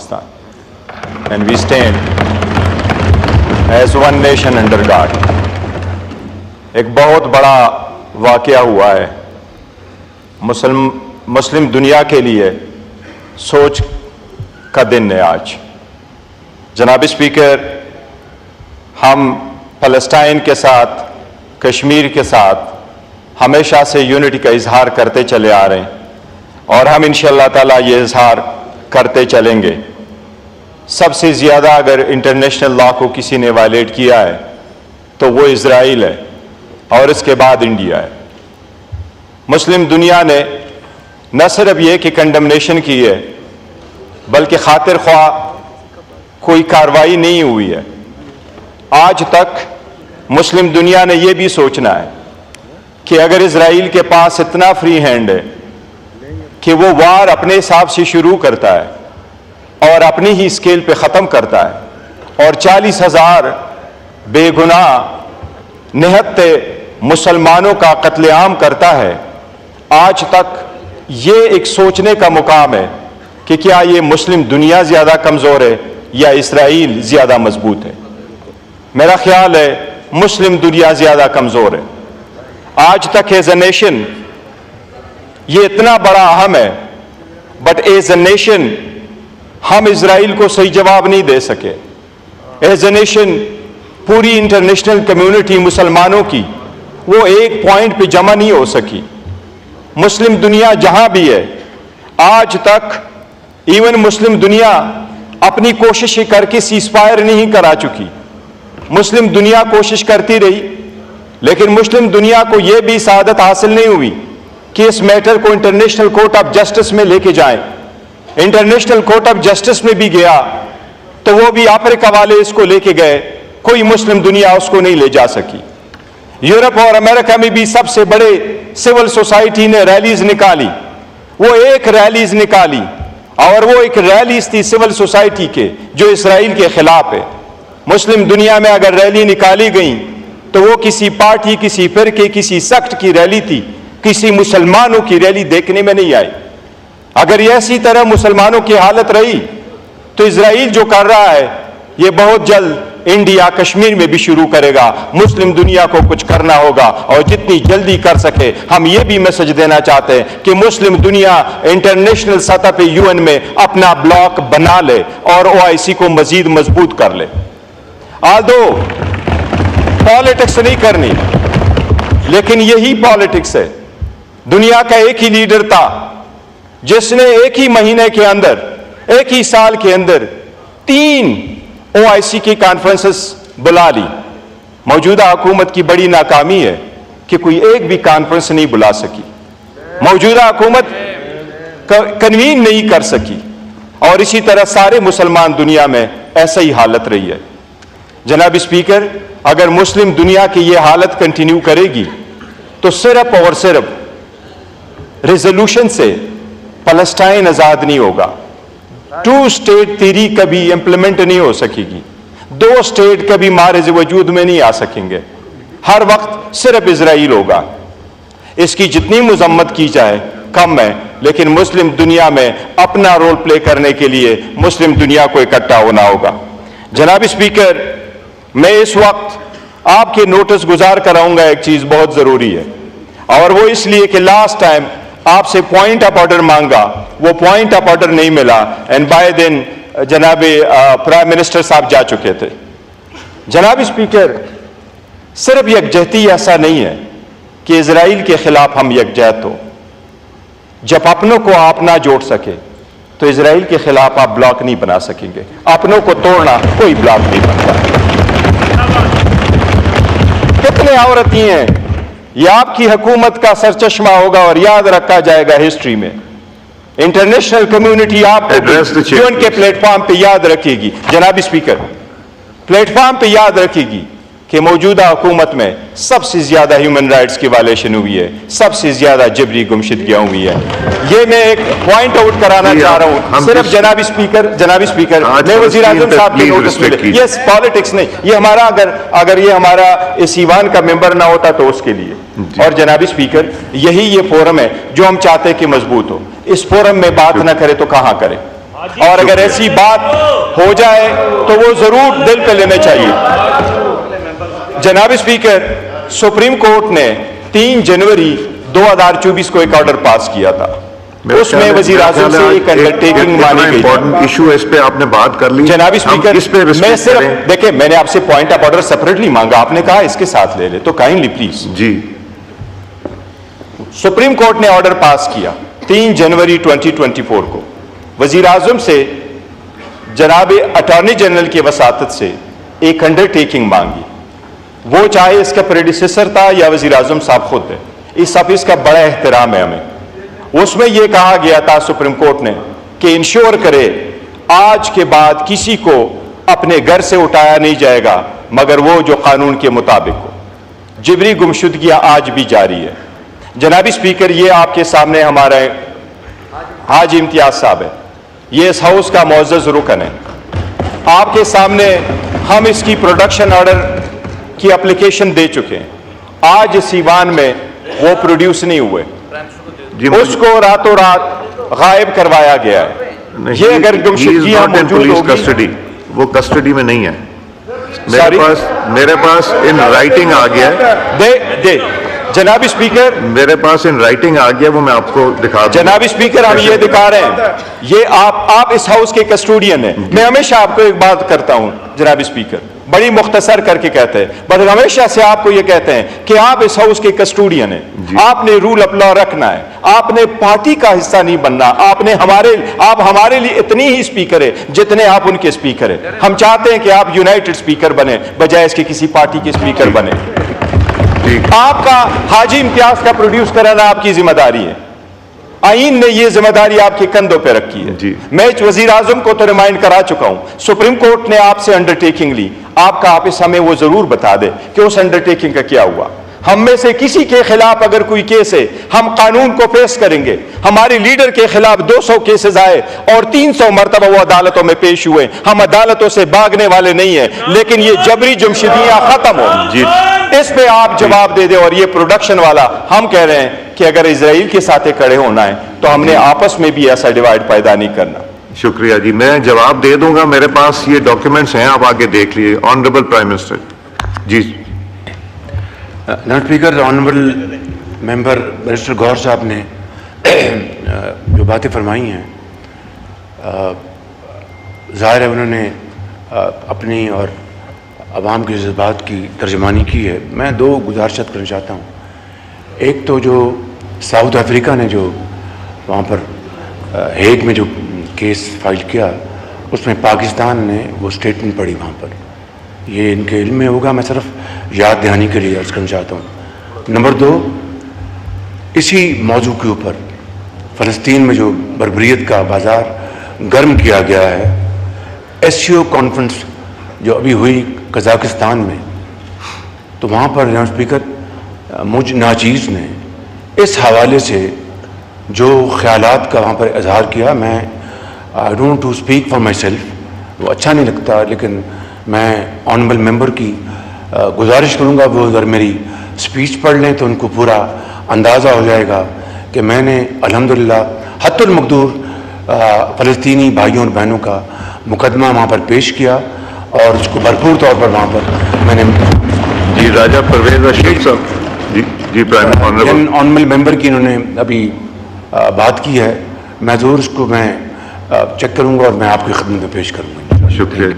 Pakistan, and we stand as one nation under God. ایک بہت بڑا واقعہ ہوا ہے مسلم دنیا کے لیے، سوچ کا دن ہے آج. جناب اسپیکر، ہم فلسطین کے ساتھ، کشمیر کے ساتھ ہمیشہ سے یونٹی کا اظہار کرتے چلے آ رہے ہیں، اور ہم انشاءاللہ تعالیٰ یہ اظہار کرتے چلیں گے. سب سے زیادہ اگر انٹرنیشنل لا کو کسی نے وائلیٹ کیا ہے تو وہ اسرائیل ہے، اور اس کے بعد انڈیا ہے. مسلم دنیا نے نہ صرف یہ کہ کنڈمنیشن کی ہے، بلکہ خاطر خواہ کوئی کارروائی نہیں ہوئی ہے. آج تک مسلم دنیا نے یہ بھی سوچنا ہے کہ اگر اسرائیل کے پاس اتنا فری ہینڈ ہے کہ وہ وار اپنے حساب سے شروع کرتا ہے اور اپنی ہی اسکیل پہ ختم کرتا ہے، اور 40,000 بے گناہ نہتے مسلمانوں کا قتل عام کرتا ہے، آج تک یہ ایک سوچنے کا مقام ہے کہ کیا یہ مسلم دنیا زیادہ کمزور ہے یا اسرائیل زیادہ مضبوط ہے. میرا خیال ہے مسلم دنیا زیادہ کمزور ہے. آج تک ایز اے نیشن یہ اتنا بڑا اہم ہے، بٹ ایز اے نیشن ہم اسرائیل کو صحیح جواب نہیں دے سکے. ایز اے نیشن پوری انٹرنیشنل کمیونٹی مسلمانوں کی وہ ایک پوائنٹ پہ جمع نہیں ہو سکی. مسلم دنیا جہاں بھی ہے آج تک، ایون مسلم دنیا اپنی کوشش کر کے سیز فائر نہیں کرا چکی. مسلم دنیا کوشش کرتی رہی، لیکن مسلم دنیا کو یہ بھی سعادت حاصل نہیں ہوئی کہ اس میٹر کو انٹرنیشنل کورٹ آف جسٹس میں لے کے جائیں. انٹرنیشنل کورٹ آف جسٹس میں بھی گیا تو وہ بھی افریقہ والے اس کو لے کے گئے، کوئی مسلم دنیا اس کو نہیں لے جا سکی. یورپ اور امریکہ میں بھی سب سے بڑے سول سوسائٹی نے ریلیز نکالی، وہ ایک ریلیز نکالی، اور وہ ایک ریلیز تھی سول سوسائٹی کے جو اسرائیل کے خلاف ہے. مسلم دنیا میں اگر ریلی نکالی گئی تو وہ کسی پارٹی، کسی فرقے، کسی سیکٹ کی ریلی تھی، کسی مسلمانوں کی ریلی دیکھنے میں نہیں آئی. اگر یہ اسی طرح مسلمانوں کی حالت رہی تو اسرائیل جو کر رہا ہے یہ بہت جلد انڈیا کشمیر میں بھی شروع کرے گا. مسلم دنیا کو کچھ کرنا ہوگا، اور جتنی جلدی کر سکے. ہم یہ بھی میسج دینا چاہتے ہیں کہ مسلم دنیا انٹرنیشنل سطح پہ UN میں اپنا بلاک بنا لے اور OIC کو مزید مضبوط کر لے. آلدو پالیٹکس نہیں کرنی، لیکن یہی پالیٹکس ہے. دنیا کا ایک ہی لیڈر تھا جس نے ایک ہی مہینے کے اندر، ایک ہی سال کے اندر 3 OIC کی کانفرنسز بلا لی. موجودہ حکومت کی بڑی ناکامی ہے کہ کوئی ایک بھی کانفرنس نہیں بلا سکی. موجودہ حکومت کنوین نہیں کر سکی، اور اسی طرح سارے مسلمان دنیا میں ایسا ہی حالت رہی ہے. جناب اسپیکر، اگر مسلم دنیا کی یہ حالت کنٹینیو کرے گی تو صرف اور صرف ریزولوشن سے فلسطین آزاد نہیں ہوگا. 2 اسٹیٹ تھیری کبھی امپلیمنٹ نہیں ہو سکے گی. 2 اسٹیٹ کبھی مارز وجود میں نہیں آ سکیں گے. ہر وقت صرف اسرائیل ہوگا. اس کی جتنی مذمت کی جائے کم ہے، لیکن مسلم دنیا میں اپنا رول پلے کرنے کے لیے مسلم دنیا کو اکٹھا ہونا ہوگا. جناب اسپیکر، میں اس وقت آپ کے نوٹس گزار کراؤں گا ایک چیز بہت ضروری ہے، اور وہ اس لیے کہ لاسٹ ٹائم آپ سے پوائنٹ آف آرڈر مانگا، وہ پوائنٹ آف آرڈر نہیں ملا، اینڈ بائی دین جناب پرائم منسٹر صاحب جا چکے تھے. جناب اسپیکر، صرف یکجہتی ایسا نہیں ہے کہ اسرائیل کے خلاف ہم یکجہت ہو. جب اپنوں کو آپ نہ جوڑ سکے تو اسرائیل کے خلاف آپ بلاک نہیں بنا سکیں گے. اپنوں کو توڑنا کوئی بلاک نہیں بنتا. کتنے عورتیں ہیں، یہ آپ کی حکومت کا سرچشمہ ہوگا اور یاد رکھا جائے گا ہسٹری میں. انٹرنیشنل کمیونٹی آپ کو ان کے پلیٹ فارم پہ یاد رکھے گی. جناب اسپیکر، پلیٹ فارم پہ یاد رکھے گی کہ موجودہ حکومت میں سب سے زیادہ ہیومن رائٹس کی وائلیشن ہوئی ہے، سب سے زیادہ جبری گمشدگیاں ہوئی ہیں. یہ میں ایک پوائنٹ آؤٹ کرانا چاہ رہا ہوں. صرف جناب اسپیکر میں وزیر اعظم صاحب کے نوٹس میں یہ پالیٹکس نہیں، یہ ہمارا اگر یہ ہمارا اس ایوان کا ممبر نہ ہوتا تو اس کے لیے. اور جناب اسپیکر، یہی یہ فورم ہے جو ہم چاہتے ہیں کہ مضبوط ہو. اس فورم میں بات نہ کرے تو کہاں کرے؟ اور اگر ایسی بات ہو جائے تو وہ ضرور دل پہ لینا چاہیے. جناب اسپیکر، سپریم کورٹ نے 3 جنوری 2024 کو ایک آرڈر پاس کیا تھا. اس میں وزیر اعظم سے ایک انڈرٹیکنگ مانی گئی. امپورٹنٹ ایشو ہے، اس پہ آپ نے بات کر لی. جناب اسپیکر، میں صرف دیکھیں، میں نے آپ سے پوائنٹ آف آرڈر سپریٹلی مانگا، آپ نے کہا اس کے ساتھ لے لے، تو کائنڈلی پلیز. جی، سپریم کورٹ نے آرڈر پاس کیا 3 جنوری 2024 کو. وزیر اعظم سے جناب اٹارنی جنرل کی وساطت سے ایک انڈرٹیکنگ مانگی. وہ چاہے اس کا پریڈیسیسر تھا یا وزیر اعظم صاحب خود ہے، اس آفس کا بڑا احترام ہے ہمیں. اس میں یہ کہا گیا تھا سپریم کورٹ نے کہ انشور کرے آج کے بعد کسی کو اپنے گھر سے اٹھایا نہیں جائے گا مگر وہ جو قانون کے مطابق ہو. جبری گمشدگیاں آج بھی جاری ہے. جناب اسپیکر، یہ آپ کے سامنے ہمارے حاجی امتیاز صاحب ہے، یہ اس ہاؤس کا معزز رکن ہے. آپ کے سامنے ہم اس کی پروڈکشن آرڈر کی اپلیکیشن دے چکے ہیں. آج اس ایوان میں وہ پروڈیوس نہیں ہوئے، اس کو راتوں رات غائب کروایا گیا ہے. یہ اگر گمشدگیاں موجود ہوگی، وہ کسٹڈی میں نہیں ہے. میرے پاس ان رائٹنگ آ گیا ہے. جناب اسپیکر، میرے پاس ان رائٹنگ آ گیا، وہ میں آپ کو دکھا دوں. جناب اسپیکر، ہم یہ دکھا رہے ہیں، یہ آپ اس ہاؤس کے کسٹوڈین ہیں. میں ہمیشہ آپ کو ایک بات کرتا ہوں جناب اسپیکر، بڑی مختصر کر کے کہتے ہیں، بس ہمیشہ سے آپ کو یہ کہتے ہیں کہ آپ اس ہاؤس کے کسٹوڈین ہیں. آپ نے رول آف لا رکھنا ہے، آپ نے پارٹی کا حصہ نہیں بننا. آپ ہمارے لیے اتنی ہی اسپیکر ہے جتنے آپ ان کے اسپیکر ہیں. ہم چاہتے ہیں کہ آپ یونائٹڈ اسپیکر بنے بجائے اس کے کسی پارٹی کے اسپیکر بنے. آپ کا حاجی امتیاز کا پروڈیوس کرانا آپ کی ذمہ داری ہے. آئین نے یہ ذمہ داری آپ کے کندھوں پہ رکھی ہے. میں وزیر اعظم کو تو ریمائنڈ کرا چکا ہوں. سپریم کورٹ نے آپ سے انڈرٹیکنگ لی، آپ کا آفس ہمیں وہ ضرور بتا دے کہ اس انڈرٹیکنگ کا کیا ہوا. ہم میں سے کسی کے خلاف اگر کوئی کیس ہے، ہم قانون کو پیش کریں گے. ہمارے لیڈر کے خلاف 200 کیسز آئے اور 300 مرتبہ وہ عدالتوں میں پیش ہوئے. ہم عدالتوں سے بھاگنے والے نہیں ہیں، لیکن یہ جبری جمشیدیاں ختم ہو. اس پہ آپ جواب دے دیں. اور یہ پروڈکشن والا، ہم کہہ رہے ہیں کہ اگر اسرائیل کے ساتھ کھڑے ہونا ہے تو ہم نے آپس میں بھی ایسا ڈیوائڈ پیدا نہیں کرنا. شکریہ جی، میں جواب دے دوں گا. میرے پاس یہ ڈاکیومنٹس ہیں، آپ آگے دیکھ لیجیے. Honourable prime minister. جی جناب speaker, honourable member barrister Gohar صاحب نے جو باتیں فرمائی ہیں، ظاہر ہے انہوں نے اپنی اور عوام کے جذبات کی ترجمانی کی ہے. میں 2 گزارشات کرنا چاہتا ہوں. ایک تو جو ساؤتھ افریقہ نے جو وہاں پر ہیگ میں جو کیس فائل کیا، اس میں پاکستان نے وہ اسٹیٹمنٹ پڑھی وہاں پر. یہ ان کے علم میں ہوگا، میں صرف یاد دہانی کے لیے عرض کرنا چاہتا ہوں. نمبر 2، اسی موضوع کے اوپر فلسطین میں جو بربریت کا بازار گرم کیا گیا ہے، SCO کانفرنس جو ابھی ہوئی قزاقستان میں، تو وہاں پر جناب اسپیکر مجھ ناچیز نے اس حوالے سے جو خیالات کا وہاں پر اظہار کیا، میں I don't to speak for myself, وہ اچھا نہیں لگتا، لیکن میں آنریبل ممبر کی گزارش کروں گا وہ اگر میری اسپیچ پڑھ لیں تو ان کو پورا اندازہ ہو جائے گا کہ میں نے الحمدللہ حتی المقدور فلسطینی بھائیوں اور بہنوں کا مقدمہ وہاں پر پیش کیا اور اس کو بھرپور طور پر وہاں پر میں نے جی راجہ پرویز رشید صاحب. جی آنریبل ممبر کی انہوں نے ابھی بات کی ہے، میں ضرور اس کو میں چیک کروں گا اور میں آپ کی خدمت میں پیش کروں گا. شکریہ.